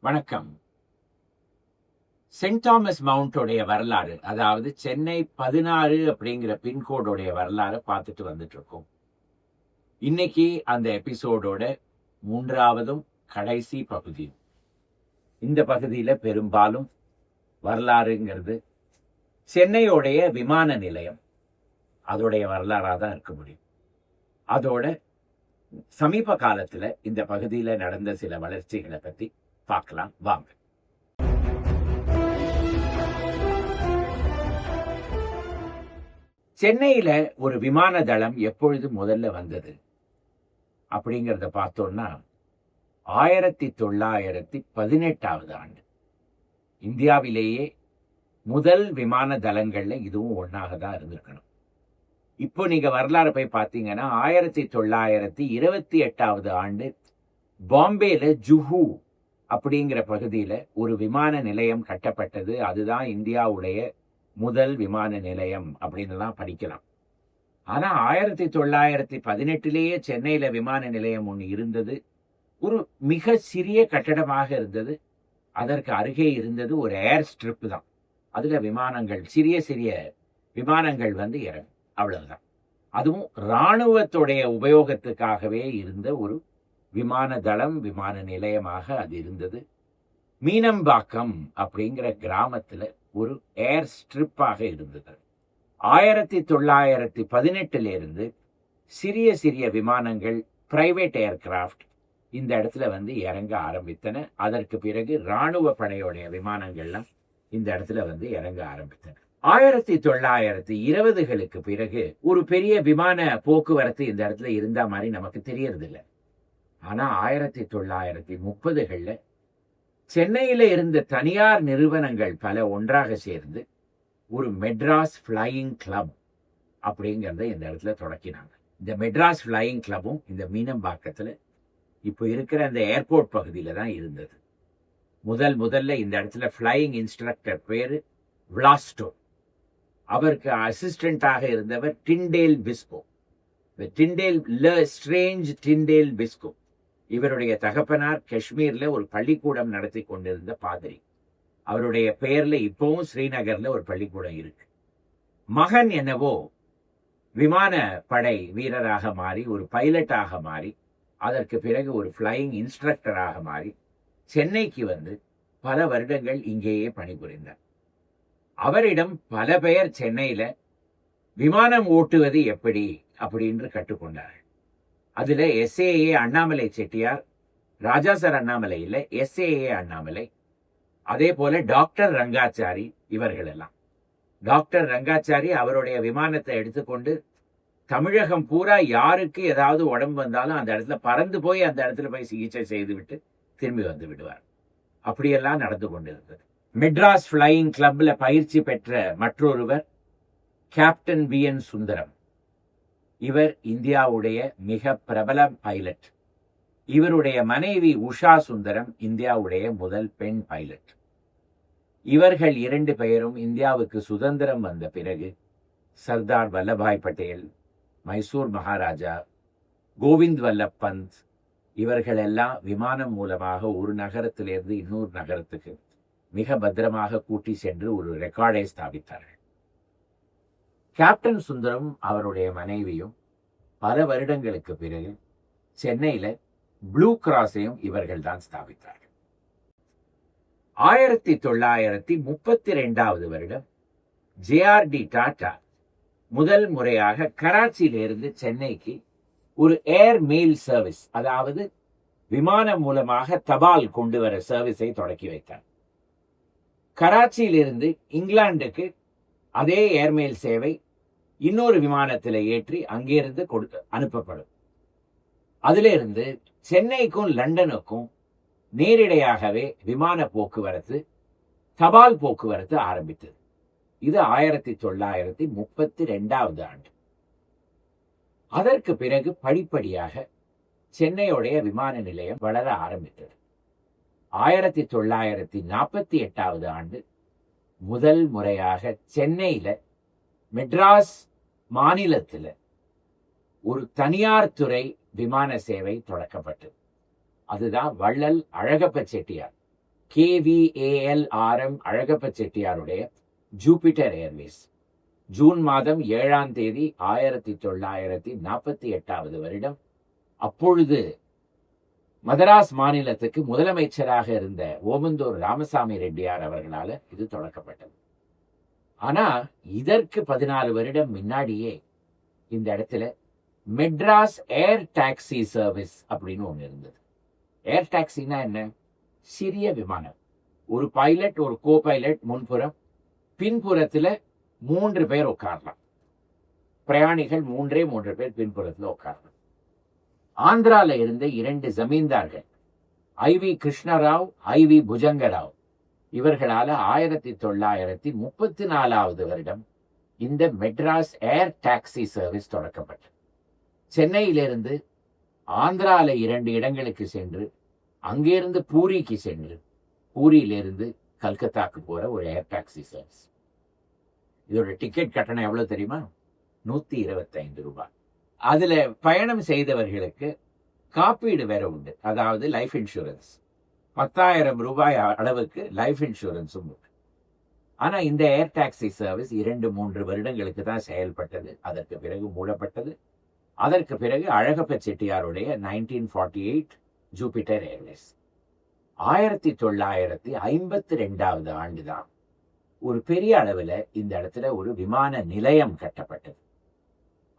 வணக்கம். Saint Thomas மவுண்டோடைய வரலாறு, அதாவது சென்னை 16 அப்படிங்கிற பின்கோடோடைய வரலாறு பார்த்துட்டு வந்துட்டு இருக்கோம். இன்னைக்கு அந்த எபிசோடோட 3வதும் கடைசி பகுதி. இந்த பகுதியில பெரும்பாலும் வரலாறுங்கிறது சென்னையோடைய விமான நிலையம், அதோடைய வரலாறாக தான் இருக்க முடியும். அதோட சமீப காலத்துல இந்த பகுதியில நடந்த சில வளர்ச்சிகளை பத்தி பார்க்கலாம் வாங்க. சென்னையில ஒரு விமான தளம் எப்பொழுது முதல்ல வந்தது அப்படிங்கிறத பார்த்தோம்னா 1918 ஆண்டு. இந்தியாவிலேயே முதல் விமான தளங்கள்ல இதுவும் ஒன்னாக தான் இருந்திருக்கணும். இப்போ நீங்க வரலாறு போய் பார்த்தீங்கன்னா 1928 ஆண்டு பாம்பேல ஜுஹு அப்படிங்கிற பகுதியில ஒரு விமான நிலையம் கட்டப்பட்டது. அதுதான் இந்தியாவுடைய முதல் விமான நிலையம் அப்படின்னுலாம் படிக்கலாம். ஆனா 1918 சென்னையில விமான நிலையம் ஒன்று இருந்தது. ஒரு மிக சிறிய கட்டடமாக இருந்தது. அதற்கு அருகே இருந்தது ஒரு ஏர் ஸ்ட்ரிப் தான். அதுல விமானங்கள், சிறிய சிறிய விமானங்கள் இறங்கும், அவ்வளவுதான். அதுவும் இராணுவத்துடைய உபயோகத்துக்காகவே இருந்த ஒரு விமான தளம், விமான நிலையமாக அது இருந்தது. மீனம்பாக்கம் அப்படிங்கிற கிராமத்துல ஒரு ஏர் ஸ்ட்ரிப்பாக இருந்தது. 1918 சிறிய சிறிய விமானங்கள், பிரைவேட் ஏர்கிராஃப்ட் இந்த இடத்துல இறங்க ஆரம்பித்தன. அதற்கு பிறகு இராணுவ படையோடைய விமானங்கள்லாம் இந்த இடத்துல இறங்க ஆரம்பித்தன. 1920களுக்கு பிறகு ஒரு பெரிய விமான போக்குவரத்து இந்த இடத்துல இருந்த மாதிரி நமக்கு தெரியறதில்லை. ஆனா 1930களில் சென்னையில இருந்த தனியார் நிறுவனங்கள் பல ஒன்றாக சேர்ந்து ஒரு மெட்ராஸ் ஃப்ளையிங் கிளப் அப்படிங்கிறத இந்த இடத்துல தொடக்கினாங்க. இந்த மெட்ராஸ் ஃப்ளையிங் கிளப்பும் இந்த மீனம்பாக்கத்துல இப்போ இருக்கிற அந்த ஏர்போர்ட் பகுதியில தான் இருந்தது. முதல்ல இந்த இடத்துல ஃப்ளையிங் இன்ஸ்ட்ரக்டர் பேரு விளாஸ்டோ. அவருக்கு அசிஸ்டண்டாக இருந்தவர் டிண்டேல் பிஸ்கோ. டிண்டேல் பிஸ்கோ. இவருடைய தகப்பனார் காஷ்மீர்ல ஒரு பள்ளிக்கூடம் நடத்தி கொண்டிருந்த பாதிரி. அவருடைய பெயர்ல இப்பவும் ஸ்ரீநகர்ல ஒரு பள்ளிக்கூடம் இருக்கு. மகன் என்னவோ விமான படை வீரராக மாறி, ஒரு பைலட்டாக மாறி, அதற்கு பிறகு ஒரு ஃப்ளையிங் இன்ஸ்ட்ரக்டராக மாறி சென்னைக்கு பல வருடங்கள் இங்கேயே பணிபுரிந்தார். அவரிடம் பல பெயர் சென்னையில விமானம் ஓட்டுவது எப்படி அப்படின்னு கற்றுக்கொண்டார்கள். அதுல எஸ்ஏஏ அண்ணாமலை செட்டியார், ராஜா சார் அண்ணாமலை இல்ல, எஸ்ஏஏ அண்ணாமலை, அதே போல டாக்டர் ரங்காச்சாரி, இவர்கள் எல்லாம். டாக்டர் ரங்காச்சாரி அவருடைய விமானத்தை எடுத்துக்கொண்டு தமிழகம் பூரா யாருக்கு ஏதாவது உடம்பு வந்தாலும் அந்த இடத்துல பறந்து போய் அந்த இடத்துல போய் சிகிச்சை செய்து விட்டு திரும்பி வந்து விடுவார். அப்படியெல்லாம் நடந்து கொண்டிருந்தது. மெட்ராஸ் ஃப்ளையிங் கிளப்ல பயிற்சி பெற்ற மற்றொருவர் கேப்டன் VN சுந்தரம். இவர் இந்தியாவுடைய மிக பிரபல பைலட். இவருடைய மனைவி உஷா சுந்தரம் இந்தியாவுடைய முதல் பெண் பைலட். இவர்கள் 2 பேரும் இந்தியாவுக்கு சுதந்திரம் வந்த பிறகு சர்தார் வல்லபாய் பட்டேல், மைசூர் மகாராஜா, கோவிந்த் வல்லப் பந்த் இவர்கள் எல்லாம் விமானம் மூலமாக ஒரு நகரத்திலிருந்து இன்னொரு நகரத்துக்கு மிக பத்திரமாக கூட்டி சென்று ஒரு ரெக்கார்டை ஸ்தாபித்தார்கள். கேப்டன் சுந்தரம் அவருடைய மனைவியும் பல வருடங்களுக்கு பிறகு சென்னையில ப்ளூ கிராஸையும் இவர்கள் தான் ஸ்தாபித்தார்கள். 1932 வருடம் JRD டாடா முதல் முறையாக கராச்சியிலிருந்து சென்னைக்கு ஒரு ஏர் மெயில் சர்வீஸ், அதாவது விமானம் மூலமாக தபால் கொண்டு வர சர்வீஸை தொடக்கி வைத்தார். கராச்சியிலிருந்து இங்கிலாந்துக்கு அதே ஏர்மெயில் சேவை இன்னொரு விமானத்தில் ஏற்றி அங்கிருந்து அனுப்பப்படும். அதிலிருந்து சென்னைக்கும் லண்டனுக்கும் நேரிடையாகவே விமான போக்குவரத்து, தபால் போக்குவரத்து ஆரம்பித்தது. இது 1932 ஆண்டு. அதற்கு பிறகு படிப்படியாக சென்னையுடைய விமான நிலையம் வளர ஆரம்பித்தது. 1948 ஆண்டு முதல் முறையாக சென்னையில மெட்ராஸ் மாநிலத்தில் ஒரு தனியார் துறை விமான சேவை தொடக்கப்பட்டது. அதுதான் வள்ளல் அழகப்ப செட்டியார் KVALRM அழகப்ப செட்டியாருடைய ஜூபிட்டர் ஏர்வேஸ் ஜூன் மாதம் 7ஆம் தேதி 1948 வருடம் அப்பொழுது மதராஸ் மாநிலத்துக்கு முதலமைச்சராக இருந்த ஓமந்தூர் ராமசாமி ரெட்டியார் அவர்களால் இது தொடக்கப்பட்டது. ஆனா இதற்கு 14 வருடம் முன்னாடியே இந்த இடத்துல மெட்ராஸ் ஏர் டாக்ஸி சர்வீஸ் அப்படின்னு ஒன்று இருந்தது. ஏர் டாக்ஸினா என்ன? சிறிய விமானம், ஒரு பைலட் ஒரு கோ பைலட் முன்புறம், பின்புறத்துல 3 பேர் உட்காரலாம். பிரயாணிகள் 3 பேர் பின்புறத்துல உட்காரலாம். ஆந்திரால இருந்த 2 ஜமீன்தார்கள் IV கிருஷ்ணராவ், IV புஜங்கராவ், இவர்களால 1934 வருடம் இந்த மெட்ராஸ் ஏர் டாக்ஸி சர்வீஸ் தொடக்கப்பட்டது. சென்னையிலிருந்து ஆந்திரால 2 இடங்களுக்கு சென்று, அங்கிருந்து பூரிக்கு சென்று, பூரியிலிருந்து கல்கத்தாக்கு போற ஒரு ஏர் டாக்ஸி சர்வீஸ். இதோட டிக்கெட் கட்டணம் எவ்வளவு தெரியுமா? 125 ரூபாய். அதுல பயணம் செய்தவர்களுக்கு காப்பீடு வேற உண்டு, அதாவது லைஃப் இன்சூரன்ஸ். 10,000 ரூபாய் அளவுக்கு லைஃப் இன்சூரன்ஸும் உண்டு. ஆனா இந்த ஏர் டாக்ஸி சர்வீஸ் 2-3 வருடங்களுக்கு தான் செயல்பட்டது. அதற்கு பிறகு மூடப்பட்டது. அதற்கு பிறகு அழகப்ப செட்டியாருடைய 1948 ஜூபிட்டர் ஏர்வேஸ் 1952 ஆண்டு தான் ஒரு பெரிய அளவில் இந்த இடத்துல ஒரு விமான நிலையம் கட்டப்பட்டது.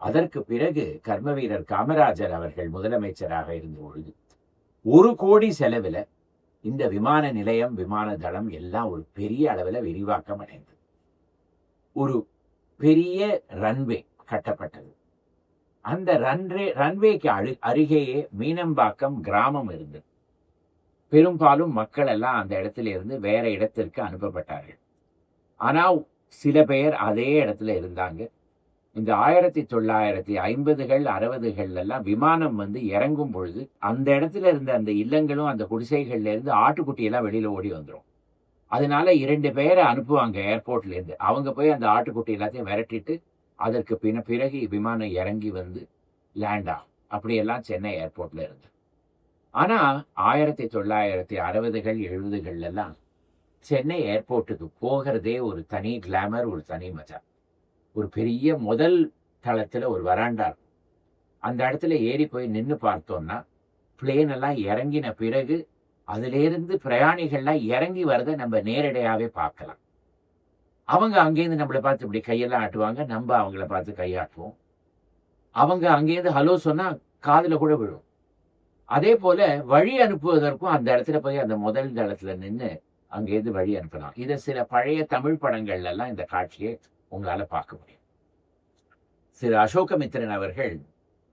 அதற்கு பிறகு கர்மவீரர் காமராஜர் அவர்கள் முதலமைச்சராக இருந்த பொழுது 1 கோடி செலவில் இந்த விமான நிலையம், விமான தளம் எல்லாம் ஒரு பெரிய அளவில் விரிவாக்கம் அடைந்தது. ஒரு பெரிய ரன்வே கட்டப்பட்டது. அந்த ரன்வேக்கு அருகேயே மீனம்பாக்கம் கிராமம் இருந்தது. பெரும்பாலும் மக்கள் எல்லாம் அந்த இடத்துல இருந்து வேற இடத்திற்கு அனுப்பப்பட்டார்கள். ஆனால் சில பேர் அதே இடத்துல இருந்தாங்க. இந்த 1950கள் 60கள் எல்லாம் விமானம் இறங்கும் பொழுது அந்த இடத்துல இருந்த அந்த இல்லங்களும் அந்த குடிசைகள்ல இருந்து ஆட்டுக்குட்டியெல்லாம் வெளியில ஓடி வந்துடும். அதனால 2 பேரை அனுப்புவாங்க ஏர்போர்ட்ல இருந்து. அவங்க போய் அந்த ஆட்டுக்குட்டி எல்லாத்தையும் விரட்டிட்டு அதற்கு பிறகு விமானம் இறங்கி லேண்ட் ஆகும். அப்படியெல்லாம் சென்னை ஏர்போர்ட்ல இருந்து. ஆனா 1960கள் 70கள் எல்லாம் சென்னை ஏர்போர்ட்டுக்கு போகிறதே ஒரு தனி கிளாமர், ஒரு தனி மஜா. ஒரு பெரிய முதல் தளத்துல ஒரு வராண்டா இருக்கும். அந்த இடத்துல ஏறி போய் நின்று பார்த்தோம்னா பிளேன் எல்லாம் இறங்கின பிறகு அதிலிருந்து பிரயாணிகள்லாம் இறங்கி வரதை நம்ம நேரடியாவே பார்க்கலாம். அவங்க அங்கேருந்து நம்மளை பார்த்து இப்படி கையெல்லாம் ஆட்டுவாங்க, நம்ம அவங்கள பார்த்து கையாட்டுவோம். அவங்க அங்கேருந்து ஹலோ சொன்னா காதுல கூட விழும். அதே போல வழி அனுப்புவதற்கும் அந்த இடத்துல போய் அந்த முதல் தளத்துல நின்று அங்கேருந்து வழி அனுப்பலாம். இதை சில பழைய தமிழ் படங்கள்ல எல்லாம் இந்த காட்சியை உங்களால பார்க்க முடியும். திரு அசோகமித்திரன் அவர்கள்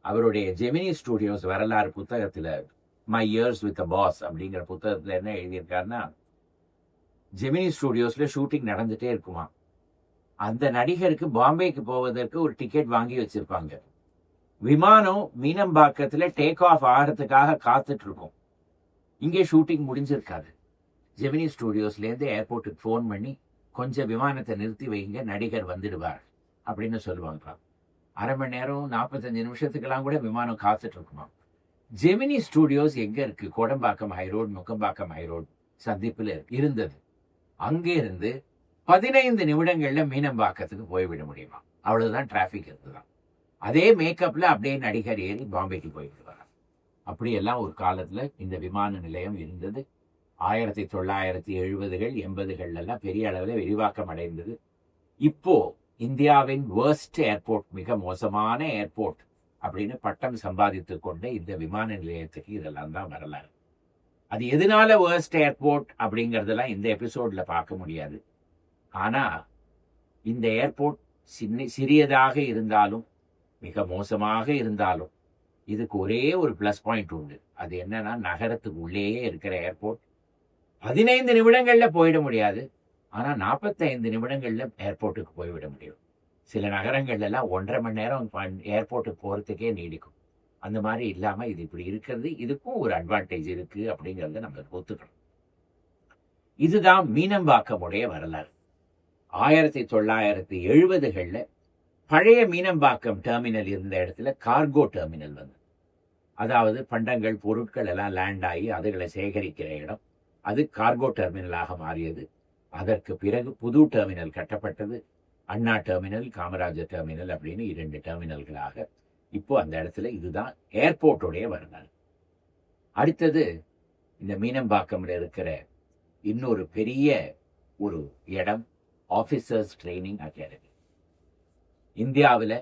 அவருடைய ஜெமினி ஸ்டுடியோஸ் வரலாறு புத்தகத்துல my years with a boss அப்படிங்கிற புத்தகத்துல என்ன எழுதியிருக்காருன்னா, ஜெமினி ஸ்டுடியோஸ்ல ஷூட்டிங் நடந்துட்டே இருக்குமா. அந்த நடிகருக்கு பாம்பேக்கு போவதற்கு ஒரு டிக்கெட் வாங்கி வச்சிருப்பாங்க. விமானம் மீனம்பாக்கத்துல டேக் ஆஃப் ஆகிறதுக்காக காத்துட்டு இருக்கும். இங்கே ஷூட்டிங் முடிஞ்சிருக்காது. ஜெமினி ஸ்டுடியோஸ்லேருந்து ஏர்போர்ட்டுக்கு ஃபோன் பண்ணி கொஞ்சம் விமானத்தை நிறுத்தி வைங்க, நடிகர் வந்துடுவார் அப்படின்னு சொல்லுவாங்க. 1/2 மணி நேரம் 45 நிமிஷத்துக்கெல்லாம் கூட விமானம் காத்துட்டு இருக்குமா. ஜெமினி ஸ்டுடியோஸ் எங்க இருக்கு? கோடம்பாக்கம் ஹைரோடு, நுக்கம்பாக்கம் ஹைரோடு சந்திப்பில் இருந்தது. அங்கே இருந்து 15 நிமிடங்கள்ல மீனம்பாக்கத்துக்கு போய்விட முடியுமா. அவ்வளவுதான் டிராபிக் இருந்துதான். அதே மேக்கப்ல அப்படியே நடிகர் ஏறி பாம்பேக்கு போய்விடுவார். அப்படியெல்லாம் ஒரு காலத்துல இந்த விமான நிலையம் இருந்தது. 1970கள் 80கள் எல்லாம் பெரிய அளவில் விரிவாக்கம் அடைந்தது. இப்போ இந்தியாவின் வேர்ஸ்ட் ஏர்போர்ட், மிக மோசமான ஏர்போர்ட் அப்படின்னு பட்டம் சம்பாதித்து கொண்ட இந்த விமான நிலையத்துக்கு இதெல்லாம் தான் வரலாறு. அது எதனால வேர்ஸ்ட் ஏர்போர்ட் அப்படிங்கிறதெல்லாம் இந்த எபிசோட்ல பார்க்க முடியாது. ஆனா இந்த ஏர்போர்ட் சிறியதாக இருந்தாலும் மிக மோசமாக இருந்தாலும் இதுக்கு ஒரே ஒரு பிளஸ் பாயிண்ட் உண்டு. அது என்னன்னா, நகரத்துக்கு உள்ளேயே இருக்கிற ஏர்போர்ட். 15 நிமிடங்கள்ல போயிட முடியாது, ஆனா 45 நிமிடங்கள்ல ஏர்போர்ட்டுக்கு போய்விட முடியும். சில நகரங்கள்ல எல்லாம் 1.5 மணி நேரம் ஏர்போர்ட்டுக்கு போறதுக்கே நீடிக்கும். அந்த மாதிரி இல்லாம இது இப்படி இருக்கிறது, இதுக்கும் ஒரு அட்வான்டேஜ் இருக்கு அப்படிங்கறத நம்ம ஒத்துக்கணும். இதுதான் மீனம்பாக்கமுடைய வரலாறு. 1970களில் பழைய மீனம்பாக்கம் டெர்மினல் இருந்த இடத்துல கார்கோ டெர்மினல் அதாவது பண்டங்கள் பொருட்கள் எல்லாம் லேண்ட் ஆகி அதுகளை சேகரிக்கிற இடம். அது கார்கோ டெர்மினலாக மாறியது. அதற்கு பிறகு புது டெர்மினல் கட்டப்பட்டது. அண்ணா டெர்மினல், காமராஜர் டெர்மினல் அப்படின்னு 2 டெர்மினல்களாக இப்போ அந்த இடத்துல இதுதான் ஏர்போர்ட்டுடைய வருமானம். அடுத்தது இந்த மீனம்பாக்கம்ல இருக்கிற இன்னொரு பெரிய ஒரு இடம் ஆஃபீஸர்ஸ் ட்ரைனிங் அகாடமி. இந்தியாவில்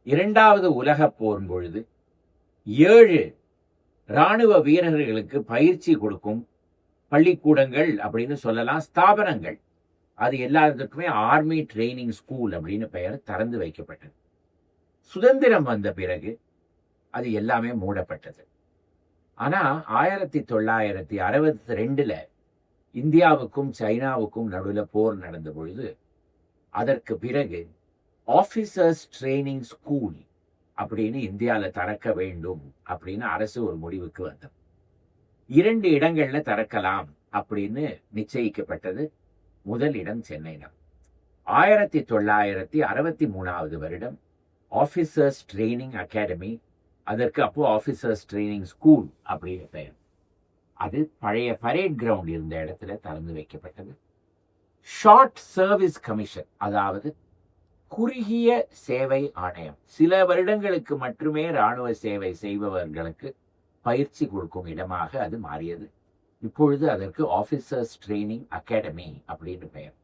2வது உலகப் போர் பொழுது 7 இராணுவ வீரர்களுக்கு பயிற்சி கொடுக்கும் பள்ளிக்கூடங்கள் அப்படின்னு சொல்லலாம், ஸ்தாபனங்கள். அது எல்லாத்துக்குமே ஆர்மி ட்ரைனிங் ஸ்கூல் அப்படின்னு பெயர் திறந்து வைக்கப்பட்டது. சுதந்திரம் வந்த பிறகு அது எல்லாமே மூடப்பட்டது. ஆனா 1962 இந்தியாவுக்கும் சைனாவுக்கும் நடுவில் போர் நடந்த பொழுது அதற்கு பிறகு ஆஃபீஸர்ஸ் ட்ரைனிங் ஸ்கூல் அப்படின்னு இந்தியாவில் திறக்க வேண்டும் அப்படின்னு அரசு ஒரு முடிவுக்கு வந்தது. 2 இடங்கள்ல திறக்கலாம் அப்படின்னு நிச்சயிக்கப்பட்டது. முதல் இடம் சென்னை தான். 1963 வருடம் ஆஃபீஸர்ஸ் ட்ரைனிங் அகாடமி, அதற்கு அப்போ ஆஃபீஸர்ஸ் ட்ரைனிங் ஸ்கூல் அப்படின்னு பெயர். அது பழைய பரேட் கிரவுண்ட் இருந்த இடத்துல திறந்து வைக்கப்பட்டது. ஷார்ட் சர்வீஸ் கமிஷன், அதாவது குறுகிய சேவை ஆணையம், சில வருடங்களுக்கு மட்டுமே இராணுவ சேவை செய்பவர்களுக்கு பயிற்சி கொடுக்கும் இடமாக அது மாறியது. இப்பொழுது அதற்கு ஆஃபீஸர்ஸ் ட்ரைனிங் அகாடமி அப்படின்னு பெயர்.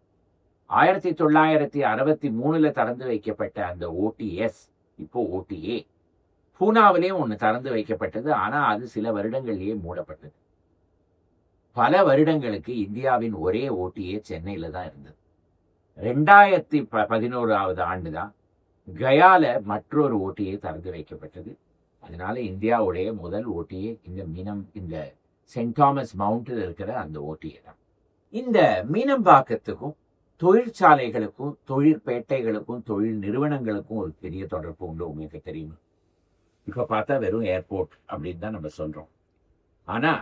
1963 திறந்து வைக்கப்பட்ட அந்த ஓடிஎஸ் இப்போ ஓடிஏ. பூனாவிலேயும் ஒன்று திறந்து வைக்கப்பட்டது. ஆனால் அது சில வருடங்களிலேயே மூடப்பட்டது. பல வருடங்களுக்கு இந்தியாவின் ஒரே ஓடிஏ சென்னையில் தான் இருந்தது. 2011 ஆண்டு தான் கயால மற்றொரு ஓடிஏ திறந்து வைக்கப்பட்டது. அதனால இந்தியாவுடைய முதல் ஓடிஏ இந்த சென்ட் தாமஸ் மவுண்டில் இருக்கிற அந்த ஓடிஏ தான். இந்த மீனம்பாக்கத்துக்கும் தொழிற்சாலைகளுக்கும் தொழிற்பேட்டைகளுக்கும் தொழில் நிறுவனங்களுக்கும் ஒரு பெரிய தொடர்பு உண்டு. உங்களுக்கு தெரியுமா? இப்ப பார்த்தா வெறும் ஏர்போர்ட் அப்படின்னு தான் நம்ம சொல்றோம். ஆனா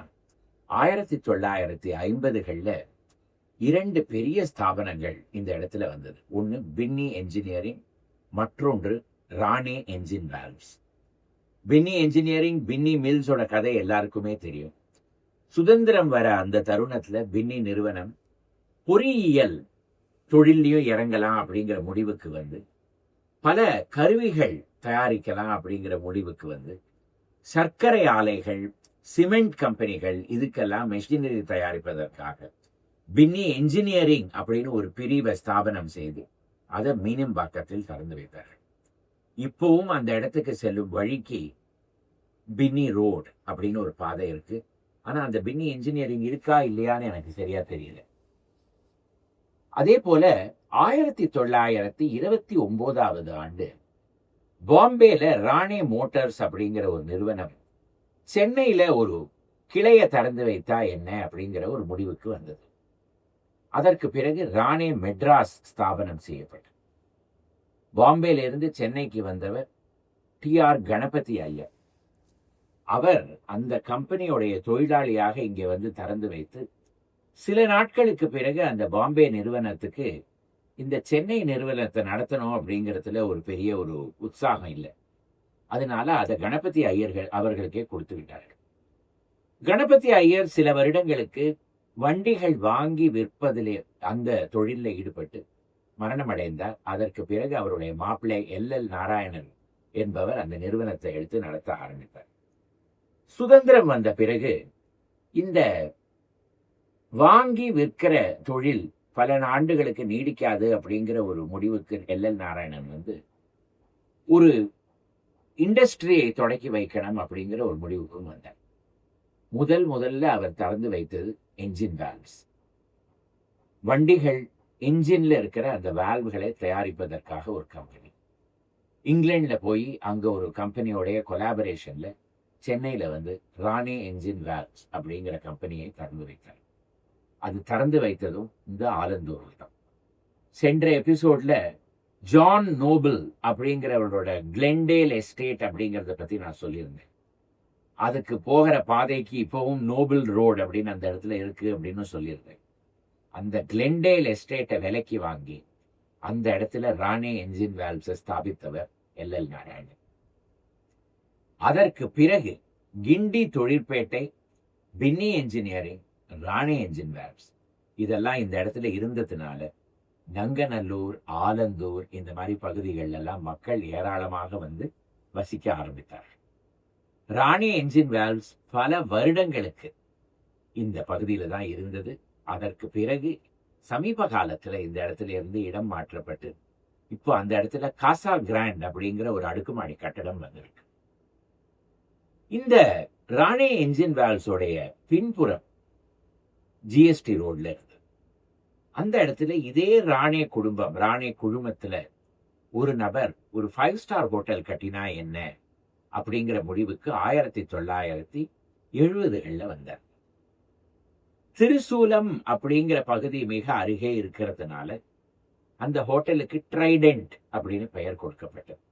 1950களில் 2 பெரிய ஸ்தாபனங்கள் இந்த இடத்துல வந்தது. ஒன்று பின்னி என்ஜினியரிங், மற்றொன்று ராணே என்ஜின் வேல்வ்ஸ். பின்னி என்ஜினியரிங், பின்னி மில்ஸோட கதை எல்லாருக்குமே தெரியும். சுதந்திரம் வர அந்த தருணத்துல பின்னி நிறுவனம் பொறியியல் தொழிலையும் இறங்கலாம் அப்படிங்கிற முடிவுக்கு வந்து பல கருவிகள் தயாரிக்கலாம் அப்படிங்கிற முடிவுக்கு வந்து சர்க்கரை ஆலைகள், சிமெண்ட் கம்பெனிகள் இதுக்கெல்லாம் மெஷினரி தயாரிப்பதற்காக பின்னி என்ஜினியரிங் அப்படின்னு ஒரு பிரிவை ஸ்தாபனம் செய்து அதை மீனம்பாக்கத்தில் திறந்து வைத்தார்கள். இப்பவும் அந்த இடத்துக்கு செல்லும் வழிக்கு பின்னி ரோடு அப்படின்னு ஒரு பாதை இருக்கு. ஆனா அந்த பின்னி என்ஜினியரிங் இருக்கா இல்லையான்னு எனக்கு சரியா தெரியல. அதே போல 1929 ஆண்டு பாம்பேல ராணே மோட்டார்ஸ் அப்படிங்கிற ஒரு நிறுவனம் சென்னையில ஒரு கிளையை திறந்து வைத்தா என்ன அப்படிங்கிற ஒரு முடிவுக்கு வந்தது. அதற்கு பிறகு ராணே மெட்ராஸ் ஸ்தாபனம் செய்யப்பட்டது. பாம்பேல இருந்து சென்னைக்கு வந்தவர் TR கணபதி ஐயர். அவர் அந்த கம்பெனியுடைய தொழிலாளியாக இங்கே வந்து திறந்து வைத்து சில நாட்களுக்கு பிறகு அந்த பாம்பே நிறுவனத்துக்கு இந்த சென்னை நிறுவனத்தை நடத்தணும் அப்படிங்கிறதுல ஒரு பெரிய ஒரு உற்சாகம் இல்லை. அதனால அதை கணபதி ஐயர்கள் அவர்களுக்கே கொடுத்து விட்டார்கள். கணபதி ஐயர் சில வருடங்களுக்கு வண்டிகள் வாங்கி விற்பதிலே அந்த தொழிலில் ஈடுபட்டு மரணம் அடைந்தார். அதற்கு பிறகு அவருடைய மாப்பிள்ளை LL நாராயணன் என்பவர் அந்த நிறுவனத்தை எடுத்து நடத்த ஆரம்பித்தார். சுதந்திரம் வந்த பிறகு இந்த வாங்கி விற்கிற தொழில் பல ஆண்டுகளுக்கு நீடிக்காது அப்படிங்கிற ஒரு முடிவுக்கு LL நாராயணன் வந்து ஒரு இண்டஸ்ட்ரியை தொடக்கி வைக்கணும் அப்படிங்கிற ஒரு முடிவுக்கும் வந்தார். முதல்ல அவர் திறந்து வைத்தது என்ஜின் வேல்வ்ஸ். வண்டிகள் என்ஜின்ல இருக்கிற அந்த வேல்வுகளை தயாரிப்பதற்காக ஒரு கம்பெனி. இங்கிலாந்துல போய் அங்க ஒரு கம்பெனியோடைய கொலாபரேஷன்ல சென்னையில வந்து ராணே என்ஜின் வேல்வ்ஸ் அப்படிங்கிற கம்பெனியை திறந்து வைத்தார். அது திறந்து வைத்ததும் இந்த ஆலந்தூர் தான். சென்ற எபிசோட்ல ஜான் நோபல் அப்படிங்கிறவரோட கிளென்டேல் எஸ்டேட் அப்படிங்கிறத பத்தி நான் சொல்லியிருந்தேன். அதுக்கு போகிற பாதைக்கு இப்பவும் நோபல் ரோடு அப்படின்னு அந்த இடத்துல இருக்கு அப்படின்னு சொல்லியிருந்தேன். அந்த கிளென்டேல் எஸ்டேட்டை விலைக்கு வாங்கி அந்த இடத்துல ராணே என்ஜின் வேல்வ்ஸை ஸ்தாபித்தவர் LL நாராயணன். அதற்கு பிறகு கிண்டி தொழிற்பேட்டை, பின்னி என்ஜினியரிங், ராணி என்ஜின் வேல்வ்ஸ் இதெல்லாம் இந்த இடத்துல இருந்ததுனால நங்கநல்லூர், ஆலந்தூர் இந்த மாதிரி பகுதிகள்ல எல்லாம் மக்கள் ஏராளமாக வந்து வசிக்க ஆரம்பித்தார். ராணி என்ஜின் வேல்வ்ஸ் பல வருடங்களுக்கு இந்த பகுதியில தான் இருந்தது. அதற்கு பிறகு சமீப காலத்துல இந்த இடத்துல இருந்து இடம் மாற்றப்பட்டு இப்போ அந்த இடத்துல காசா கிராண்ட் அப்படிங்கிற ஒரு அடுக்குமாடி கட்டடம் வந்திருக்கு. இந்த ராணி என்ஜின் வேல்வ்ஸோடைய பின்புறம் ஜிஎஸ்டி ரோட்ல இருக்கு. அந்த இடத்துல இதே ராணே குழுமத்துல ஒரு நபர் ஒரு 5 ஸ்டார் ஹோட்டல் கட்டினா என்ன அப்படிங்கிற முடிவுக்கு 1970களில் வந்தார். திருசூலம் அப்படிங்கிற பகுதி மிக அருகே இருக்கிறதுனால அந்த ஹோட்டலுக்கு ட்ரைடென்ட் அப்படின்னு பெயர் கொடுக்கப்பட்டது.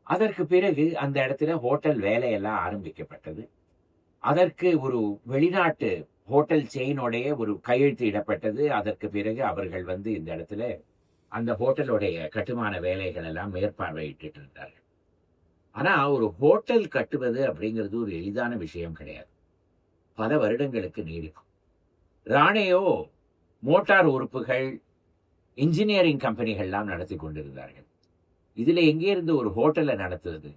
அதற்கு பிறகு அந்த இடத்துல ஹோட்டல் வேலையெல்லாம் ஆரம்பிக்கப்பட்டது. அதற்கு ஒரு வெளிநாட்டு ஹோட்டல் செயினோடைய ஒரு கையெழுத்து இடப்பட்டது. அதற்கு பிறகு அவர்கள் வந்து இந்த இடத்துல அந்த ஹோட்டலுடைய கட்டுமான வேலைகள் எல்லாம் மேற்பார்வையிட்டு இருந்தார்கள். ஆனா ஒரு ஹோட்டல் கட்டுவது அப்படிங்கிறது ஒரு எளிதான விஷயம் கிடையாது. பல வருடங்களுக்கு நீடிக்கும். ராணேயோ மோட்டார் உறுப்புகள், இன்ஜினியரிங் கம்பெனிகள்லாம் நடத்தி கொண்டிருந்தார்கள். இதுல எங்கே இருந்து ஒரு ஹோட்டலை நடத்துவது?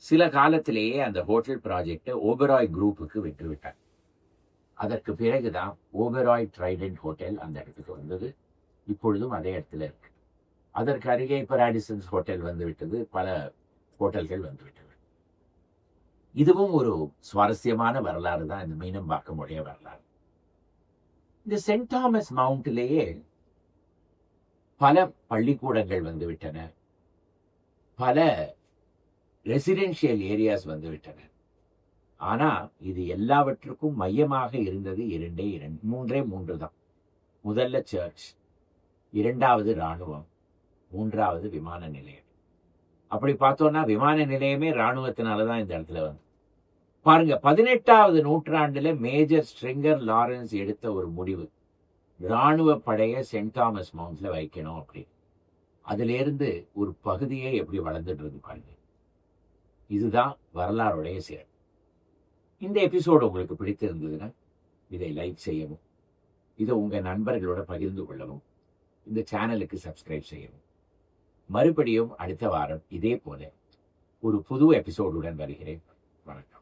சில காலத்திலேயே அந்த ஹோட்டல் ப்ராஜெக்டை ஓபராய் குரூப்புக்கு விட்டுவிட்டார். அதற்கு பிறகுதான் ஓபராய் ட்ரைடென்ட் ஹோட்டல் அந்த இடத்துக்கு வந்தது. இப்பொழுதும் அதே இடத்துல இருக்கு. அதற்கு அருகே இப்போ ராடிசன்ஸ் ஹோட்டல் வந்துவிட்டது, பல ஹோட்டல்கள் வந்துவிட்டது. இதுவும் ஒரு சுவாரஸ்யமான வரலாறு தான் இந்த மீனம்பாக்கமுடைய வரலாறு. இந்த சென்ட் தாமஸ் மவுண்ட்லேயே பல பள்ளிக்கூடங்கள் வந்துவிட்டன, பல ரெசிடென்ஷியல் ஏரியாஸ் வந்துவிட்டன. ஆனா இது எல்லாவற்றுக்கும் மையமாக இருந்தது மூன்று தான். முதல்ல சர்ச், இரண்டாவது ராணுவம், மூன்றாவது விமான நிலையம். அப்படி பார்த்தோம்னா விமான நிலையமே ராணுவத்தினாலதான் இந்த இடத்துல வந்து பாருங்க. 18வது நூற்றாண்டுல மேஜர் ஸ்ட்ரிங்கர் லாரன்ஸ் எடுத்த ஒரு முடிவு, ராணுவ படைய சென்ட் தாமஸ் மவுண்ட்ல வைக்கணும் அப்படி. அதுல இருந்து ஒரு பகுதியே எப்படி வளர்ந்துட்டு இருக்கு பாருங்க. இதுதான் வரலாறுடைய சிறப்பு. இந்த எபிசோடு உங்களுக்கு பிடித்திருந்ததுன்னா இதை லைக் செய்யவும், இதை உங்க நண்பர்களோட பகிர்ந்து கொள்ளவும், இந்த சேனலுக்கு சப்ஸ்கிரைப் செய்யவும். மறுபடியும் அடுத்த வாரம் இதே போல ஒரு புது எபிசோடுடன் வருகிறேன். வணக்கம்.